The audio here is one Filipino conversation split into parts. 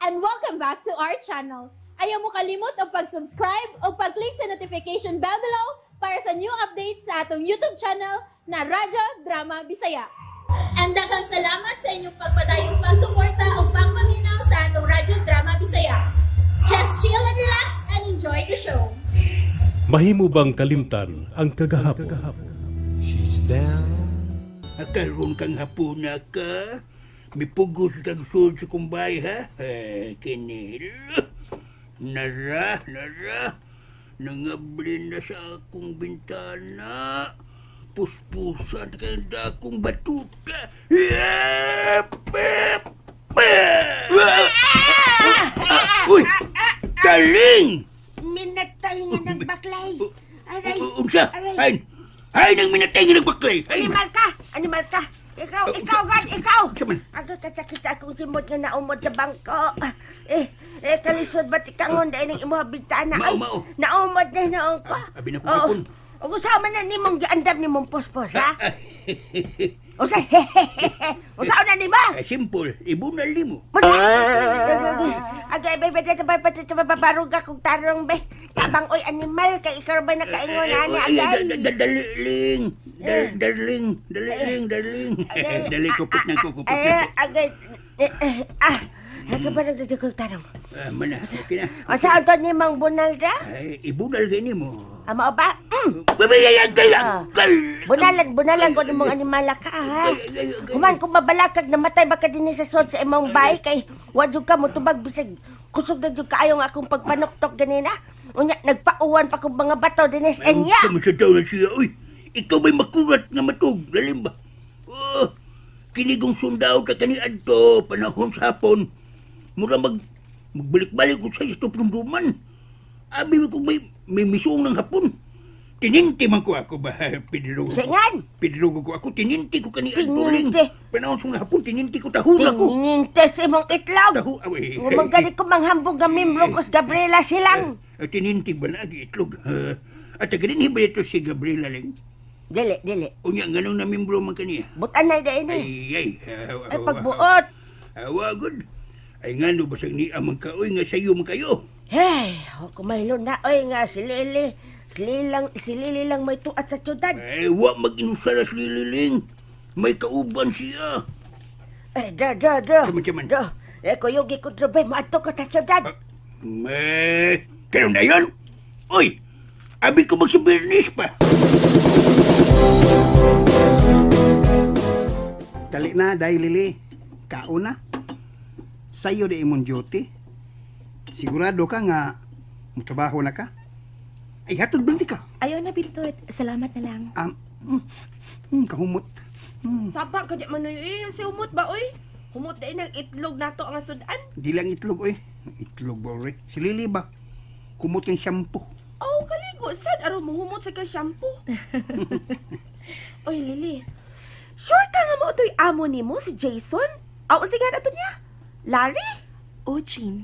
and welcome back to our channel. Ayaw mo kalimot o pag-subscribe o pag-click sa notification bell below para sa new updates sa atong YouTube channel na Radyo Drama Bisaya. And daghang salamat sa inyong pagpadayong pagsuporta o pagpaminaw sa atong Radyo Drama Bisaya. Just chill and relax and enjoy the show. Mahimo bang kalimtan ang kagahapon? She's down. Akaroon kang hapuna ka. May pugos kang sul sa kumbay, ha? Kinil. Nara. Nangabli na sa akong bintana. Puspusan ka na akong batuta. Uy! Taling! Minatay nga nagbaklay. Aray. Unsa? Aray. Ay, nang minatay nga nagbaklay. Animal ka. Ikaw, God, ikaw. Saman. Aga kasakit akong simod nga naumod sa bangko. Kalisod ba't ikangon dahil ng imuha bintana. Mao. Naumod na naon ko. Abi na kumapon. O kusama na ni mong giandam ni mong pospos, ha? O sa Usaw na ni ba? Simple. Ibunal ni mo. Agay, babarog akong tarong, be. Tabang, oy, animal, kay ikaw ba nakaingon na ni agay? Darling. Dali, kupit na. Agay, ka ba nagdadig kong tarong? Mana, okay na. O saan to ni mang bunal da? Ay, ibunal ka ni mo. Mao ba? Bunalan ko ni mong animala ka, ha? Kuman, kung mabalakag, namatay baka din sa sod sa imong bay, kay wadyo ka mo tubag, bisag kusog na dyo kaayong akong pagpanuktok ganina. Unya, nagpauwan pa kong mga bato din sa enya. Kamasadaw na siya, uy. Ikaw ba'y makurat nga matug, lalim ba? Kinigong sundaw ka kaniad to, panahon sa hapon. Mura magbalik-balik ko sa ito prumduman. Abi mo kung may misong ng hapon. Tininti man ko ako ba, Pedro? Singan? Pedro ko ako, tininti ko kaniad to, Ling. Tininti? Panahon sa hapon, tininti ko, tahula ko. Tininti sa imong itlog. Away. Magalit ko manghambog ng membro ko sa Gabriela silang. Tininti ba na, itlog? At aganin ba ito si Gabriela, Ling? Dili. Unya, ganun na membro man kaniya. Butan na dahil ni. Ay, pagbuot. Awagod. Ay nga no, basag ni amang kaoy nga sayo man kayo. Hey, kumaylo na, oy nga, si Lili lang may tuat sa syudad. Ay, wa mag-inusalas Lililing. May kauban siya. Da. Saman. Kuyugi ko drobay, maato ka sa syudad. Kayo na yun? Uy, abi ko magsibirnis pa. Dali na, dahil Lili. Kauna. Sa'yo di imong duty. Sigurado ka nga trabaho na ka. Ay, hatod baldi ka. Ayaw na, Bintot. Salamat na lang. Kahumot. Saba ka di manoy, si humot ba, oy? Humot din ng itlog nato ang sudan. Di lang itlog, oy. Itlog ba, oy? Si Lili ba? Kumot kang shampoo. Oh, kaligo. Sad, araw mo humot sa ka shampoo. Oy, Lili. Sure ka nga mo ito'y amo ni mo, si Jason? O, sige na ito niya. Larry? Jean.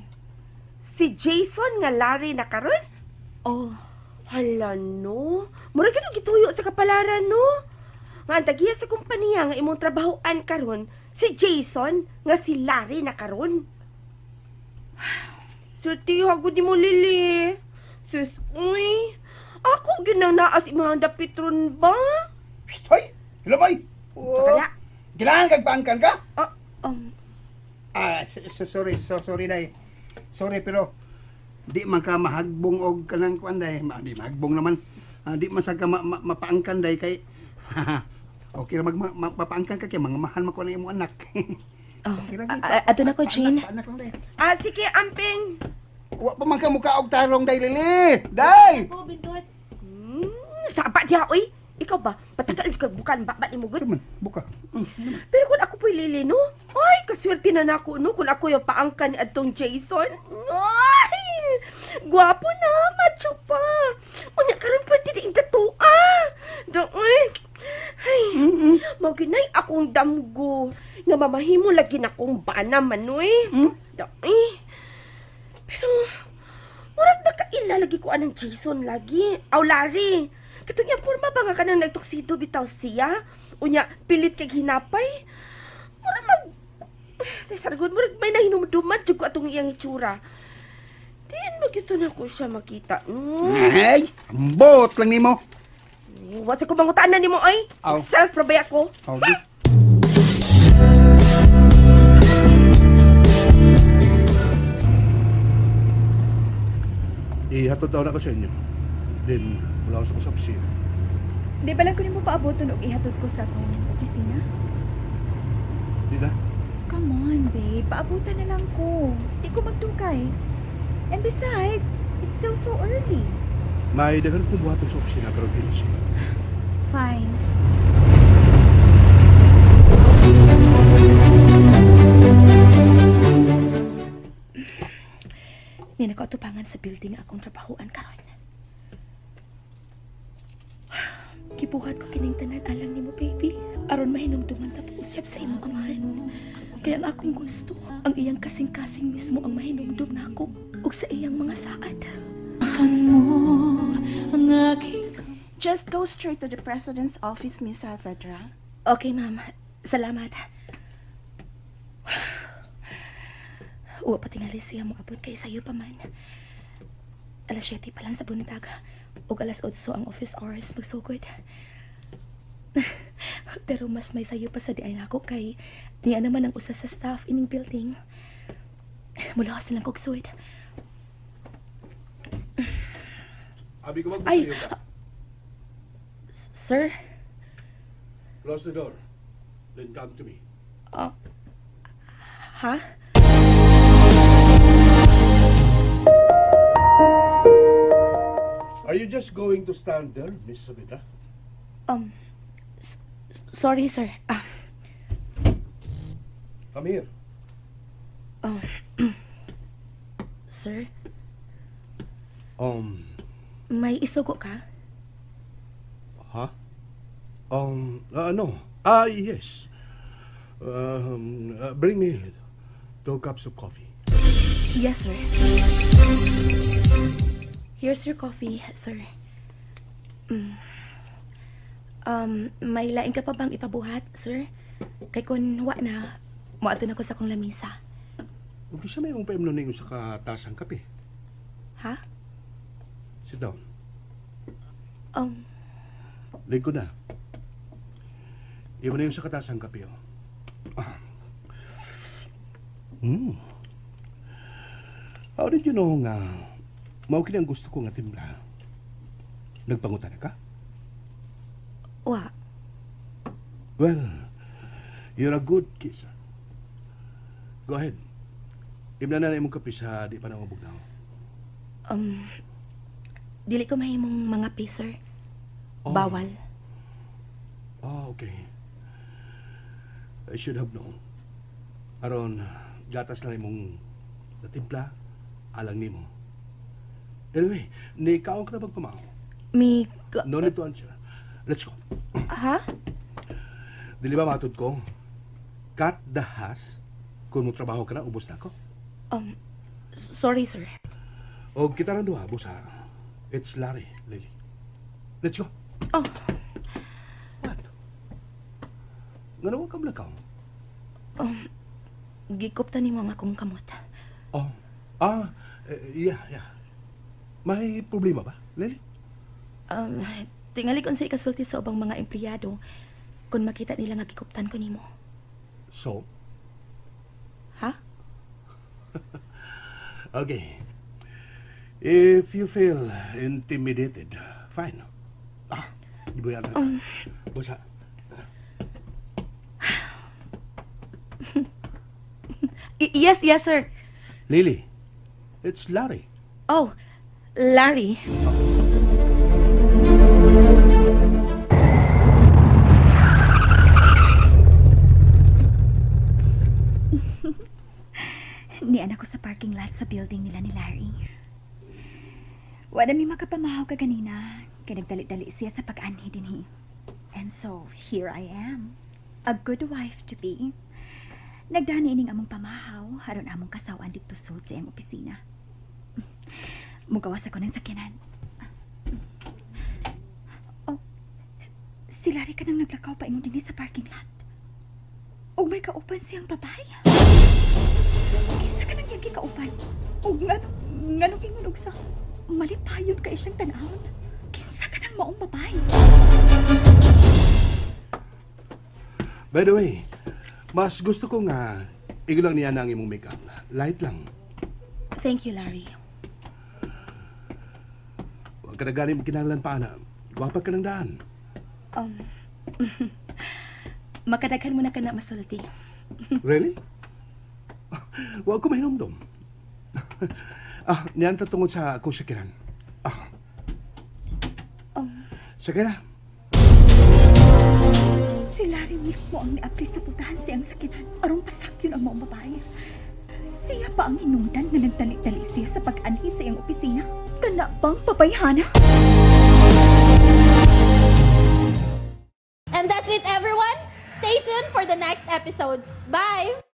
Si Jason nga Larry na karon? Oh. Hala, no? Mura ka gituyo sa kapalaran, no? Nga ang tagiya sa kumpanya nga imong trabahoan karon, si Jason nga si Larry na karon. Suti, hagod ni mo, Lili. Sus, uy. Ako ginanaas imong dapitron ba? Hoy! Lamay! Kaya? Kailangan kagpaangkan ka? Sorry, day. Sorry, pero di man ka mahagbong og kanang kuan, day. Di mahagbong naman. Di man sa ka mapaangkan, day, kay okay ra mapaangkan ka kay mga mahal man ko na imong anak. Okay ra gid. Ato na ko, Jean. Anak lang, day. Sige, amping. Wa pa man ka muka og tarong, day, Lili. Day. Oh, Bintot. Saba diha, oy. Ikaw ba? Patagal ka bukan ba ni mo gud? Buka. Pero kung ako po'y Lili, no? Ay, kaswerte na nako, no? Kung ako yung paangkan ni atong Jason. Ay! Gwapo na, macho pa. Unya, karon pa titing tatua. Ay, maginay akong damgo. Nga mamahimo lagi na akong bana, manoy. Ay, pero, murag nakaila lagi ko anang Jason lagi. Aw, Larry. Kato niya, forma ba nga ka nang nagtuksido bitaw siya? Unya, pilit kay hinapay? Mura Sargon mo, may nahinumduman dyan ko atong iyang itsura. Diyan magito na ko siya makita. Ay, ambot lang nimo. Wasa ko mangutaan na ni mo, ay. Aw. Self-probay ako. Howdy. Ihatod daw na ko sa inyo. Then, mula ko sa opisina. Di ba lang ko mo paaboton og ihatod ko sa akong opisina? Di na? Come on, babe. Paabutan na lang ko. Di ko magtungkay. And besides, it's still so early. May daghan kong buhaton sa opisina karon kinsi. Fine. Ni nakautupangan sa building akong trabahoan karon. Kibuhat ko kining tanan alang nimo, baby. Aron mahinumduman ta usab sa imong amahan. Kaya ang akong gusto, ang iyang kasing-kasing mismo ang mahinumdum nako ug sa iyang mga saad. Just go straight to the President's office, Miss Saavedra. Okay, ma'am. Salamat. Uwa pa tingali siya mo abot kay sayo pa man. Alas 7 pa lang sa buntag. O alas 8 ang office hours magsugod. Pero mas may sayo pa sa diay nako kay niya naman ang usa sa staff ining building. Mula kasi lang kog suwid. Abi ko Ay! magbusayo ka. Sir? Close the door. Then come to me. Ha? Are you just going to stand there, Miss Sabita? Sorry, sir. Come here. Sir? Um, May isugo ka? huh? No. Yes. Bring me 2 cups of coffee. Yes, sir. Here's your coffee, sir. May lain ka pa bang ipabuhat, sir? Kay kun wa na, moadto na ko sa kong lamisa. Huwag siya may paim nun yung sa katasang kape. Ha? Sit down. Lig ko na. Iwan na yung sa katasang kape, oh. How did you know nga maukin ang gusto ko nga timpla? Nagpangutan ka? Wa. Well, you're a good kisser. Go ahead. Imla na imong kape sa di pa na mabugnaw. Dili ko mahimong mga sir. Oh. Bawal. Okay. I should have known. Aron, gatas lang imong natimpla, alang nimo. Anyway, nikaon ka na bang kumaw? No need to answer. Let's go. Ha? Dili ba matod ko? Cut the has. Kung mo trabaho ka na, ubos na ako. Sorry, sir. O kita rin duha, busa. It's Larry, Lily. Let's go. Oh. What? Nga naman ka blakaw? Gikupta ni mo ang akong kamot. Yeah. May problema ba, Lily? Tingali kung sa ikasulti sa ubang mga empleyado kung makita nila nga gikuptan ko nimo. So? Ha? Okay. If you feel intimidated, fine. Di ba yan? Busa. Yes, sir. Lily, it's Larry. Oh, Larry. Nian ako sa parking lot sa building nila ni Larry. Wala mi makapamahaw ka ganina, kaya nagdali-dali siya sa pag-anhi dinhi. And so, here I am. A good wife to be. Nagdani ining among pamahaw, haron among kasawan dito sud sa iyang opisina. Mugawas ako ng sakyanan. Oh, si Larry ka nang naglakaw pa ingon dinhi sa parking lot. O may kaupan siyang babae. Kisa ka nang yung kikaupan. O nganong ingon sa malipayon ka siyang tanahon. Kinsa ka nang maong babae. By the way, mas gusto ko nga igulang niya na ang imong makeup. Light lang. Thank you, Larry. Huwag ka na galing kinahanglan pa, ana. Wapag ka ng daan. Makadaghan mo na ka na masulti. Really? Huwag ko mahinomdom. Niyan tatungod sa akong sakiran. Sakira. Si Larry mismo ang niapri sa putahan siyang sakinan. Arong pasakyon ang mga babae. Siya pa ang hinungdan na nagtali-tali siya sa pag-anhi sa iyang opisina. Kana bang pabayhana? And that's it, everyone. Stay tuned for the next episodes. Bye!